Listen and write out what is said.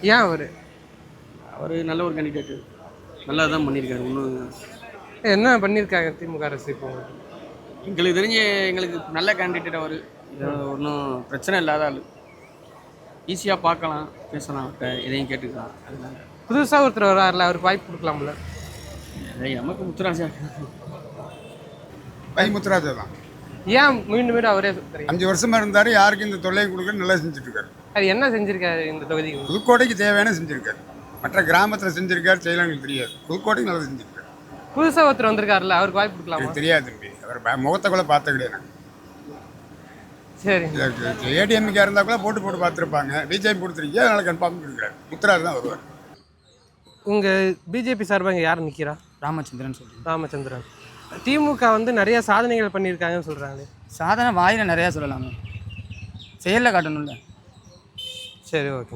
ஏன் அவர் அவர் நல்ல ஒரு கேண்டிடேட்டு, நல்லா தான் பண்ணியிருக்காரு. ஒன்றும் என்ன பண்ணியிருக்காங்க திமுக அரசு இப்போ? எங்களுக்கு தெரிஞ்சு எங்களுக்கு நல்ல கேண்டிடேட் அவர். ஒன்றும் பிரச்சனை இல்லாத ஆள். ஈஸியாக பார்க்கலாம், பேசலாம், எதையும் கேட்டுக்கலாம். அதனால புதுசாக ஒருத்தர் வராருல, அவருக்கு வாய்ப்பு கொடுக்கலாம்ல? நமக்கு முத்துராஜா முத்துராஜா தான். ஏன் மீண்டும் மீண்டும் அவரே சொல்றீங்க? 5 வருஷமா இருந்தாரு, யாருக்கும் இந்த தொல்லை கொடுக்க நல்லா செஞ்சுட்டு இருக்காரு. அது என்ன செஞ்சிருக்காரு இந்த தொகுதிக்கு? புதுக்கோட்டைக்கு தேவையான செஞ்சிருக்காரு. மற்ற கிராமத்தில் செஞ்சிருக்காரு, செய்யலாம் தெரியாது. புதுக்கோட்டைக்கு நல்லா செஞ்சிருக்காரு. புதுசாக ஒருத்தர் வந்திருக்காருல்ல, அவருக்கு வாய்ப்பு கொடுக்கலாமா? எனக்கு தெரியாது தம்பி, அவர் முகத்தை கூட பார்த்த கிடையாது. சரி, ஏடிஎம்கே இருந்தால் கூட போட்டு பார்த்துருப்பாங்க. பிஜேபி கொடுத்துருக்கீங்க, அதனால கன்ஃபார்ம் கொடுக்குறாரு. முத்துராஜ் தான் வருவார். உங்கள் பிஜேபி சார்பாக இங்கே யார் நிற்கிறா? ராமச்சந்திரன் சொல்கிறேன். ராமச்சந்திரன். திமுக வந்து நிறைய சாதனைகள் பண்ணியிருக்காங்கன்னு சொல்கிறாங்களே. சாதனை வாயில் நிறையா சொல்லலாமே, செயலில் காட்டணும்ல. சரி, ஓகே.